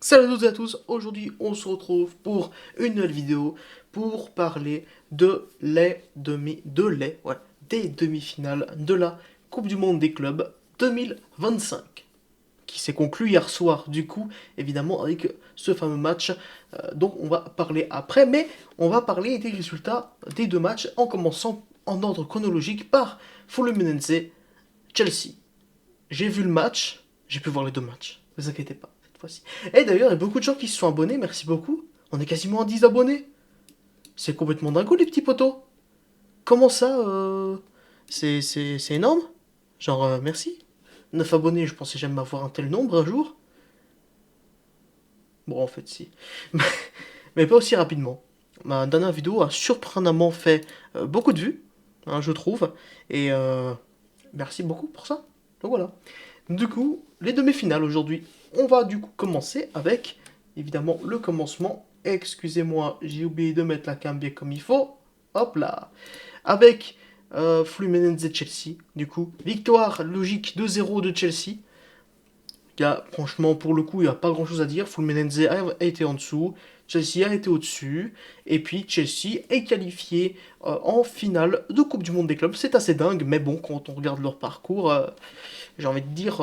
Salut à toutes et à tous, aujourd'hui on se retrouve pour une nouvelle vidéo pour parler des demi-finales de la Coupe du Monde des clubs 2025 qui s'est conclu hier soir du coup évidemment avec ce fameux match dont on va parler après, mais on va parler des résultats des deux matchs en commençant en ordre chronologique par Fluminense Chelsea. J'ai vu le match, j'ai pu voir les deux matchs, ne vous inquiétez pas cette fois-ci. Et d'ailleurs, il y a beaucoup de gens qui se sont abonnés, merci beaucoup. On est quasiment à 10 abonnés. C'est complètement dingo les petits potos. Comment ça c'est énorme. Genre, merci. 9 abonnés, je pensais jamais avoir un tel nombre un jour. Bon, en fait, si. Mais pas aussi rapidement. Ma dernière vidéo a surprenamment fait beaucoup de vues, hein, je trouve. Et merci beaucoup pour ça. Donc voilà. Du coup, les demi-finales aujourd'hui. On va du coup commencer avec, évidemment, le commencement. Excusez-moi, j'ai oublié de mettre la cam bien comme il faut. Hop là. Avec Fluminense et Chelsea. Du coup, victoire logique 2-0 de Chelsea. Franchement, pour le coup, il n'y a pas grand-chose à dire. Fluminense a été en dessous. Chelsea a été au-dessus. Et puis Chelsea est qualifié en finale de Coupe du Monde des clubs. C'est assez dingue, mais bon, quand on regarde leur parcours, j'ai envie de dire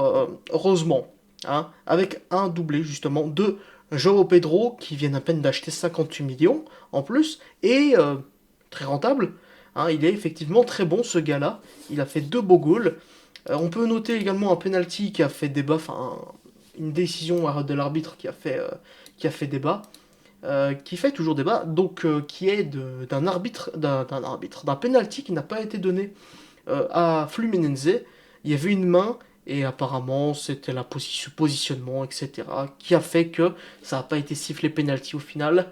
heureusement, hein, avec un doublé justement de João Pedro qui vient à peine d'acheter 58 millions en plus et très rentable. Hein, il est effectivement très bon ce gars-là. Il a fait deux beaux goals. On peut noter également un penalty qui a fait débat, enfin une décision de l'arbitre qui a fait débat. Qui fait toujours débat, donc qui est d'un arbitre, d'un penalty qui n'a pas été donné à Fluminense. Il y avait une main et apparemment c'était la positionnement, etc. qui a fait que ça n'a pas été sifflé penalty au final.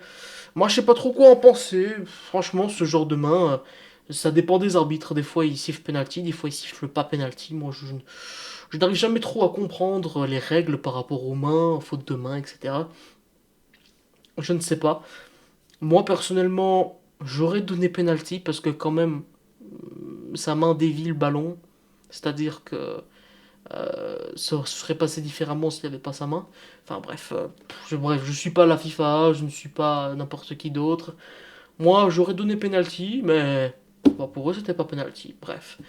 Moi je sais pas trop quoi en penser. Franchement, ce genre de main, ça dépend des arbitres. Des fois ils sifflent penalty, des fois ils sifflent pas penalty. Moi je n'arrive jamais trop à comprendre les règles par rapport aux mains, faute de main, etc. Je ne sais pas. Moi personnellement, j'aurais donné penalty parce que quand même sa main dévie le ballon. C'est-à-dire que ça serait passé différemment s'il n'y avait pas sa main. Enfin bref, je suis pas la FIFA, je ne suis pas n'importe qui d'autre. Moi, j'aurais donné penalty, mais bon, pour eux, c'était pas penalty. Bref,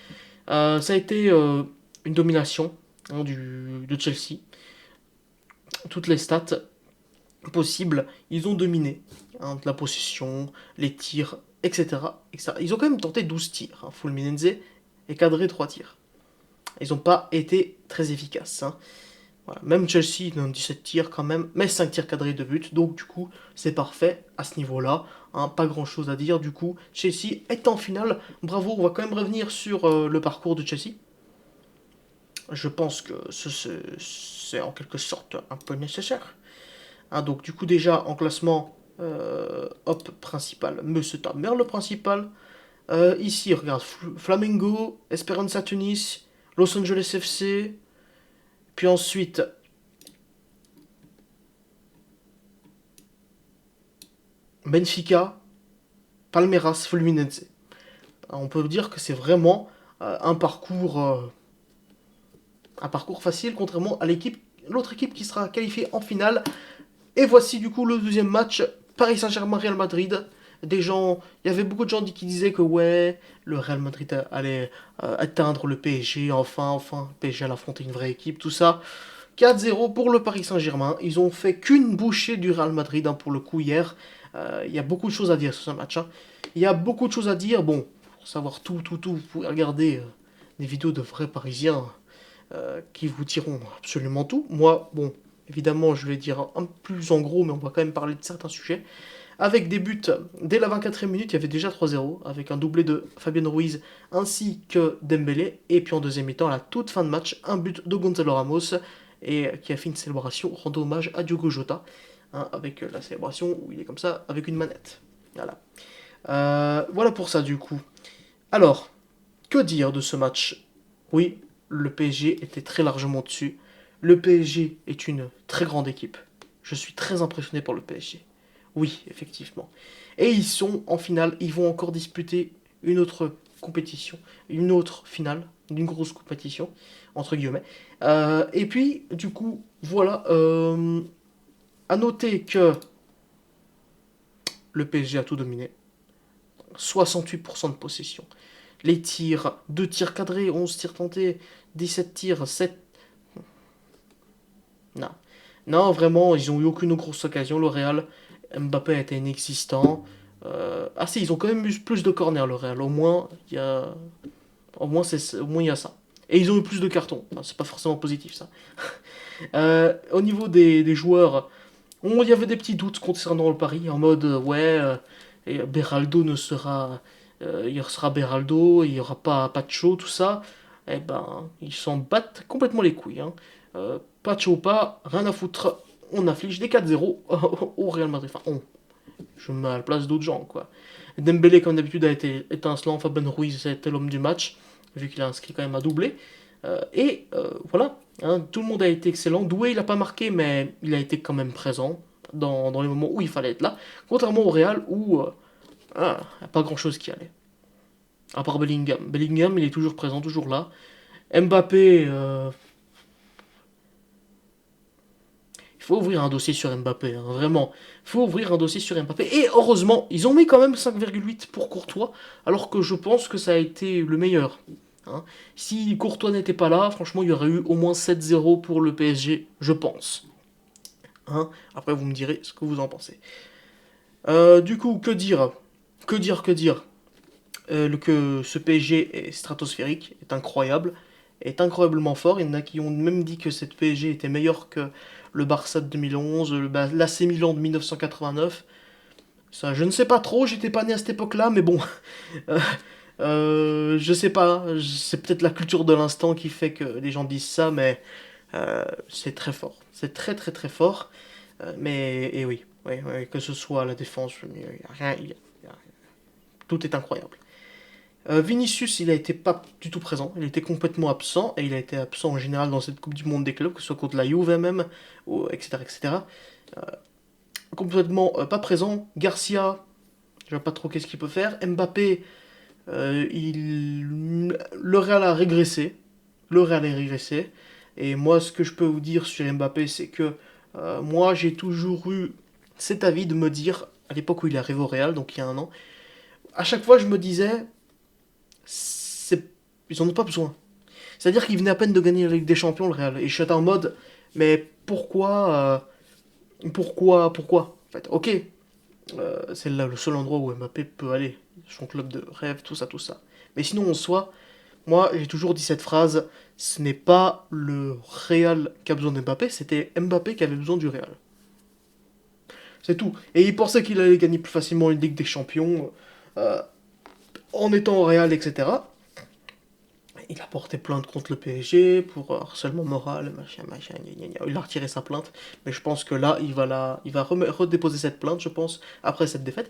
ça a été une domination, hein, de Chelsea. Toutes les stats possibles, ils ont dominé, hein, la possession, les tirs, etc., etc. Ils ont quand même tenté 12 tirs. Hein. Fulminense et cadré 3 tirs. Ils n'ont pas été très efficaces. Hein. Voilà. Même Chelsea donne 17 tirs quand même, mais 5 tirs cadrés de but. Donc du coup, c'est parfait à ce niveau-là. Hein, pas grand-chose à dire. Du coup, Chelsea est en finale. Bravo, on va quand même revenir sur le parcours de Chelsea. Je pense que c'est en quelque sorte un peu nécessaire. Hein, donc du coup, déjà en classement, hop, principal, Monsieur Tamer, le principal. Ici, regarde, Flamengo, Esperanza Tunis, Los Angeles FC. Puis ensuite, Benfica, Palmeiras, Fluminense. On peut dire que c'est vraiment un parcours facile, contrairement à l'autre équipe qui sera qualifiée en finale. Et voici du coup le deuxième match, Paris Saint-Germain-Real Madrid. Il y avait beaucoup de gens qui disaient que ouais, le Real Madrid allait atteindre le PSG, enfin, le PSG allait affronter une vraie équipe, tout ça. 4-0 pour le Paris Saint-Germain. Ils ont fait qu'une bouchée du Real Madrid, hein, pour le coup hier. Il y a beaucoup de choses à dire sur ce match. Hein. Il y a beaucoup de choses à dire. Bon, pour savoir tout, vous pouvez regarder des vidéos de vrais Parisiens qui vous diront absolument tout. Moi, bon, évidemment, je vais dire un peu plus en gros, mais on va quand même parler de certains sujets. Avec des buts, dès la 24e minute, il y avait déjà 3-0, avec un doublé de Fabien Ruiz ainsi que Dembélé. Et puis en deuxième mi-temps, à la toute fin de match, un but de Gonzalo Ramos, et qui a fait une célébration rendant hommage à Diogo Jota, hein, avec la célébration où il est comme ça, avec une manette. Voilà. Voilà pour ça du coup. Alors, que dire de ce match? Oui, le PSG était très largement dessus. Le PSG est une très grande équipe. Je suis très impressionné par le PSG. Oui, effectivement. Et ils sont en finale, ils vont encore disputer une autre compétition, une autre finale, d'une grosse compétition, entre guillemets. Et puis, du coup, voilà. À noter que le PSG a tout dominé. 68% de possession. Les tirs, 2 tirs cadrés, 11 tirs tentés, 17 tirs, 7. Non. Non, vraiment, ils ont eu aucune grosse occasion, le Real. Mbappé a été inexistant. Ah si, ils ont quand même eu plus de corners, le Real. Au moins, il y a... Au moins, il y a ça. Et ils ont eu plus de cartons. Enfin, c'est pas forcément positif, ça. Au niveau des joueurs, il y avait des petits doutes concernant le pari, en mode, ouais, et Beraldo ne sera... il sera Beraldo, il n'y aura pas Pacho, tout ça. Eh ben, ils s'en battent complètement les couilles. Hein. Pacho ou pas, rien à foutre. On affiche des 4-0 au Real Madrid. Enfin, je me mets à la place d'autres gens, quoi. Dembélé, comme d'habitude, a été étincelant. Fabien Ruiz a été l'homme du match, vu qu'il a inscrit quand même à doubler. Voilà, hein, tout le monde a été excellent. Doué, il n'a pas marqué, mais il a été quand même présent dans les moments où il fallait être là. Contrairement au Real, où il n'y a pas grand-chose qui allait. À part Bellingham. Bellingham, il est toujours présent, toujours là. Mbappé, il faut ouvrir un dossier sur Mbappé, hein, vraiment. Il faut ouvrir un dossier sur Mbappé. Et heureusement, ils ont mis quand même 5,8 pour Courtois, alors que je pense que ça a été le meilleur. Hein. Si Courtois n'était pas là, franchement, il y aurait eu au moins 7-0 pour le PSG, je pense. Hein. Après, vous me direz ce que vous en pensez. Du coup, que dire? Que dire, que dire? Que ce PSG est stratosphérique, est incroyablement fort. Il y en a qui ont même dit que cette PSG était meilleure que le Barça de 2011, l'AC Milan de 1989. Ça, je ne sais pas trop, j'étais pas né à cette époque-là, mais bon, euh, je sais pas, c'est peut-être la culture de l'instant qui fait que les gens disent ça, mais c'est très fort, c'est très très très fort. Mais et oui, oui, oui, que ce soit la défense, il y a rien, tout est incroyable. Vinicius, il a été pas du tout présent, il était complètement absent, et il a été absent en général dans cette Coupe du Monde des clubs, que ce soit contre la Juve même, ou, etc. etc. Euh, Complètement pas présent. Garcia, je vois pas trop qu'est-ce qu'il peut faire. Mbappé, le Real a régressé. Le Real a régressé. Et moi, ce que je peux vous dire sur Mbappé, c'est que moi, j'ai toujours eu cet avis de me dire, à l'époque où il est arrivé au Real, donc il y a un an, à chaque fois, je me disais, c'est... ils en ont pas besoin. C'est-à-dire qu'il venait à peine de gagner la Ligue des Champions, le Real. Et je suis en mode, mais pourquoi en fait, ok, c'est là le seul endroit où Mbappé peut aller. Son club de rêve, tout ça, tout ça. Mais sinon, en soi, moi, j'ai toujours dit cette phrase, ce n'est pas le Real qui a besoin d'Mbappé, c'était Mbappé qui avait besoin du Real. C'est tout. Et il pensait qu'il allait gagner plus facilement une Ligue des Champions euh, en étant au Real, etc. Il a porté plainte contre le PSG pour harcèlement moral, machin, machin, gna gna gna. Il a retiré sa plainte, mais je pense que là, il va redéposer cette plainte, je pense, après cette défaite.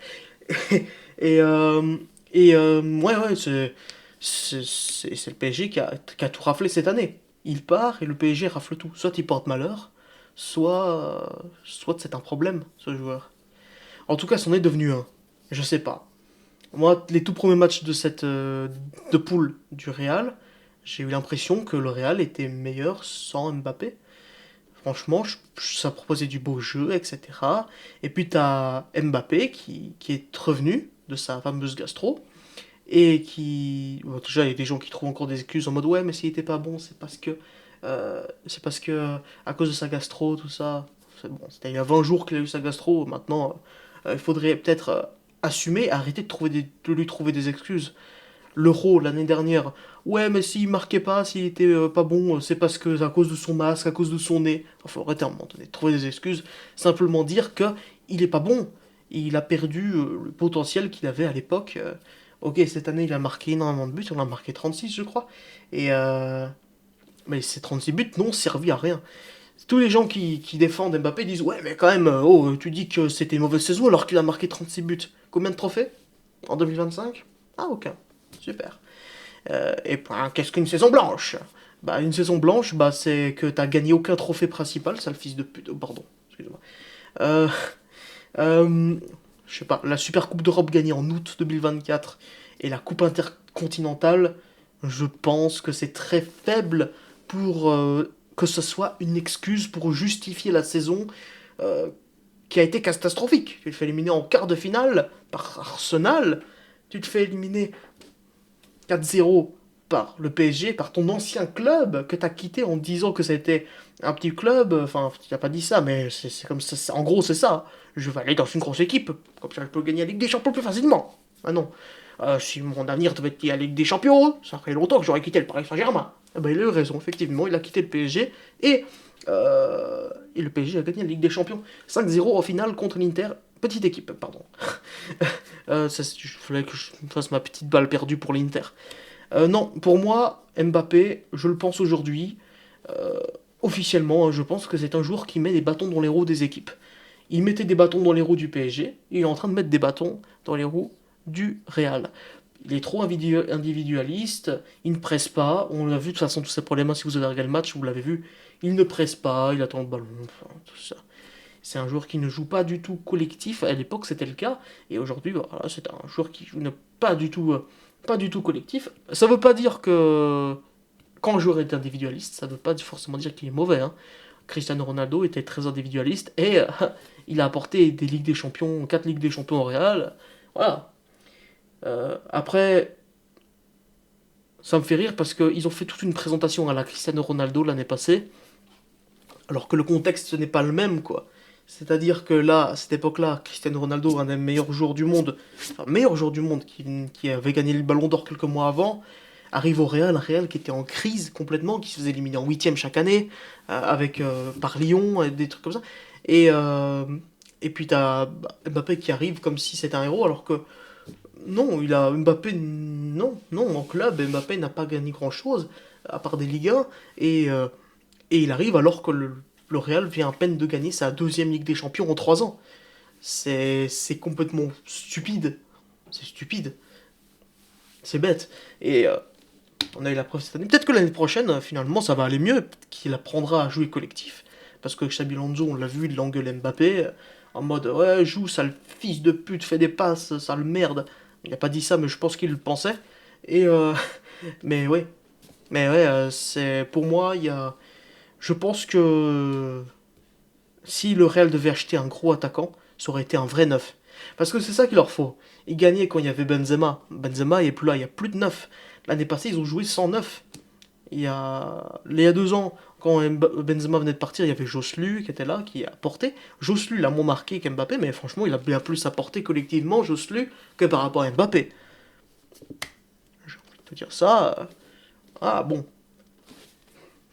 et ouais, ouais, c'est le PSG qui a tout raflé cette année. Il part et le PSG rafle tout. Soit il porte malheur, soit c'est un problème, ce joueur. En tout cas, c'en est devenu un. Je sais pas. Moi, les tout premiers matchs de poule du Real, j'ai eu l'impression que le Real était meilleur sans Mbappé. Franchement, ça proposait du beau jeu, etc. Et puis t'as Mbappé qui est revenu de sa fameuse gastro et qui... Bon, déjà, il y a des gens qui trouvent encore des excuses en mode ouais, mais s'il était pas bon, c'est parce que à cause de sa gastro, tout ça. C'est bon, c'était il y a 20 jours qu'il a eu sa gastro. Maintenant, il faudrait peut-être assumer, arrêter de lui trouver des excuses. L'Euro l'année dernière, ouais, mais s'il marquait pas, s'il était pas bon, c'est parce que c'est à cause de son masque, à cause de son nez. Enfin, faut arrêter à un moment donné, trouver des excuses. Simplement dire que il est pas bon. Il a perdu le potentiel qu'il avait à l'époque. Ok, cette année, il a marqué énormément de buts, on a marqué 36, je crois. Et mais ces 36 buts n'ont servi à rien. Tous les gens qui défendent Mbappé disent ouais, mais quand même, oh, tu dis que c'était une mauvaise saison alors qu'il a marqué 36 buts. Combien de trophées en 2025? Ah, aucun. Super. Et ben, qu'est-ce qu'une saison blanche? Bah, une saison blanche, bah, c'est que t'as gagné aucun trophée principal, sale fils de pute. Oh, pardon, excusez-moi. Euh, euh, je sais pas, la Super Coupe d'Europe gagnée en août 2024 et la Coupe intercontinentale, je pense que c'est très faible pour que ce soit une excuse pour justifier la saison. qui a été catastrophique. Tu te fais éliminer en quart de finale par Arsenal, tu te fais éliminer 4-0 par le PSG, par ton ancien club que tu as quitté en disant que c'était un petit club. Enfin, tu n'as pas dit ça, mais c'est comme ça. En gros, c'est ça. Je vais aller dans une grosse équipe, comme ça je peux gagner la Ligue des Champions plus facilement. Ah non. Si mon avenir devait être à la Ligue des Champions, ça ferait longtemps que j'aurais quitté le Paris Saint-Germain. Eh ben, il a eu raison, effectivement, il a quitté le PSG et le PSG a gagné la Ligue des Champions 5-0 au final contre l'Inter. Petite équipe, pardon. Il fallait que je fasse ma petite balle perdue pour l'Inter. Non, pour moi, Mbappé, je le pense aujourd'hui, euh, officiellement, je pense que c'est un joueur qui met des bâtons dans les roues des équipes. Il mettait des bâtons dans les roues du PSG, et il est en train de mettre des bâtons dans les roues du Real. Il est trop individualiste, il ne presse pas, on l'a vu de toute façon tous ces problèmes, si vous avez regardé le match, vous l'avez vu, il ne presse pas, il attend le ballon, enfin, tout ça. C'est un joueur qui ne joue pas du tout collectif, à l'époque c'était le cas, et aujourd'hui voilà, c'est un joueur qui joue pas du tout collectif. Ça veut pas dire que quand un joueur est individualiste, ça veut pas forcément dire qu'il est mauvais, hein. Cristiano Ronaldo était très individualiste et il a apporté des Ligues des Champions, 4 Ligues des Champions au Real. Voilà. Après, ça me fait rire parce qu'ils ont fait toute une présentation à la Cristiano Ronaldo l'année passée, alors que le contexte ce n'est pas le même, quoi. C'est-à-dire que là, à cette époque-là, Cristiano Ronaldo, un des meilleurs joueurs du monde, enfin meilleur joueur du monde, qui avait gagné le Ballon d'Or quelques mois avant, arrive au Real, un Real qui était en crise complètement, qui se faisait éliminer en huitième chaque année, par Lyon, et des trucs comme ça. Et, euh, et puis t'as Mbappé qui arrive comme si c'était un héros, alors que non, Mbappé, non, non, en club, Mbappé n'a pas gagné grand-chose, à part des Ligue 1, et il arrive alors que le Real vient à peine de gagner sa deuxième Ligue des Champions en 3 ans. C'est complètement stupide. C'est stupide. C'est bête. Et on a eu la preuve cette année. Peut-être que l'année prochaine, finalement, ça va aller mieux. Peut-être qu'il apprendra à jouer collectif. Parce que Xabi Alonso, on l'a vu, il engueule Mbappé en mode ouais, joue, sale fils de pute, fais des passes, sale merde. Il n'a pas dit ça, mais je pense qu'il le pensait. Et mais ouais, c'est pour moi, je pense que si le Real devait acheter un gros attaquant, ça aurait été un vrai neuf. Parce que c'est ça qu'il leur faut. Ils gagnaient quand il y avait Benzema. Benzema il est plus là, il y a plus de neuf. L'année passée, ils ont joué sans neuf. Il y a 2 ans, quand Benzema venait de partir, il y avait Joselu qui était là, qui a apporté. Joselu l'a moins marqué qu'Mbappé, mais franchement, il a bien plus apporté collectivement, Joselu, que par rapport à Mbappé. J'ai envie de te dire ça. Ah bon,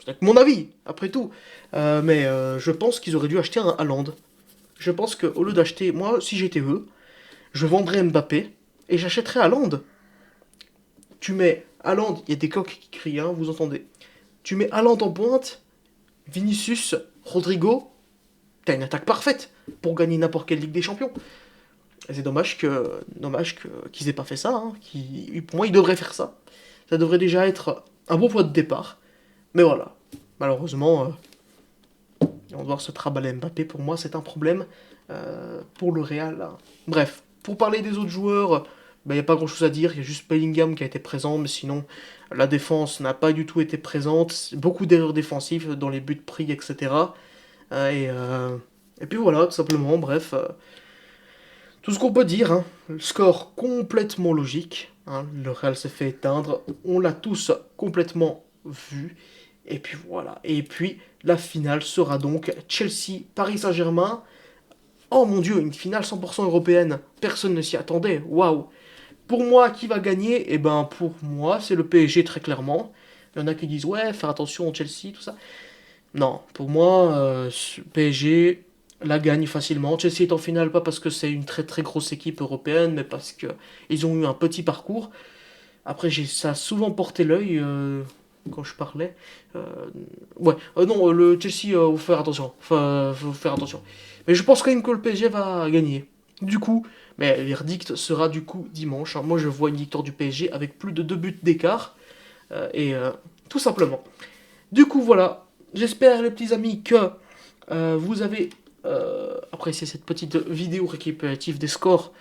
c'est que mon avis, après tout. Mais je pense qu'ils auraient dû acheter un Haaland. Je pense qu'au lieu d'acheter, moi, si j'étais eux, je vendrais Mbappé et j'achèterais Haaland. Tu mets Haaland, il y a des coqs qui crient, hein, vous entendez. Tu mets Haaland en pointe, Vinicius, Rodrigo, t'as une attaque parfaite pour gagner n'importe quelle Ligue des Champions. Et c'est qu'ils aient pas fait ça. Hein, pour moi, ils devraient faire ça. Ça devrait déjà être un bon point de départ. Mais voilà, malheureusement, on va devoir se traballer Mbappé. Pour moi, c'est un problème pour le Real. Hein. Bref, pour parler des autres joueurs, il n'y a pas grand-chose à dire. Il y a juste Bellingham qui a été présent, mais sinon, la défense n'a pas du tout été présente. Beaucoup d'erreurs défensives dans les buts pris, etc. Et puis voilà, tout simplement, bref. Tout ce qu'on peut dire, hein. Le score complètement logique. Hein. Le Real s'est fait éteindre. On l'a tous complètement vu. Et puis voilà. Et puis la finale sera donc Chelsea-Paris Saint-Germain. Oh mon dieu, une finale 100% européenne. Personne ne s'y attendait. Waouh. Pour moi, qui va gagner? Eh ben pour moi, c'est le PSG très clairement. Il y en a qui disent ouais, faire attention au Chelsea, tout ça. Non, pour moi, PSG la gagne facilement. Chelsea est en finale pas parce que c'est une très très grosse équipe européenne, mais parce que ils ont eu un petit parcours. Après, ça a souvent porté l'œil quand je parlais. Euh, ouais, non, le Chelsea, faut faire attention. Faut faire attention. Mais je pense quand même que le PSG va gagner. Du coup, mais le verdict sera du coup dimanche. Hein. Moi, je vois une victoire du PSG avec plus de 2 buts d'écart. Tout simplement. Du coup, voilà. J'espère, les petits amis, que vous avez apprécié cette petite vidéo récapitulative des scores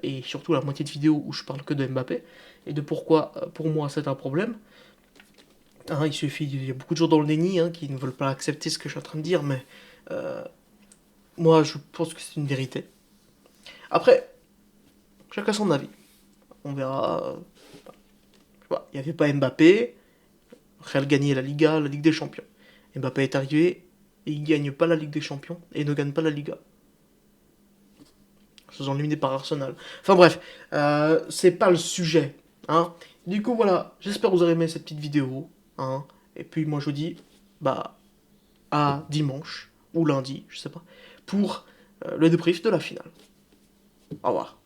et surtout la moitié de vidéo où je parle que de Mbappé et de pourquoi, pour moi, c'est un problème. Hein, il y a beaucoup de gens dans le déni hein, qui ne veulent pas accepter ce que je suis en train de dire, mais Moi, je pense que c'est une vérité. Après, chacun son avis. On verra. Je sais pas, il n'y avait pas Mbappé. Real gagnait la Liga, la Ligue des Champions. Mbappé est arrivé, et il gagne pas la Ligue des Champions et ne gagne pas la Liga. Ils se sont éliminés par Arsenal. Enfin bref, c'est pas le sujet. Hein. Du coup voilà, j'espère que vous aurez aimé cette petite vidéo. Hein. Et puis moi je vous dis, bah, à dimanche, ou lundi, je sais pas, pour le débrief de la finale. Au revoir.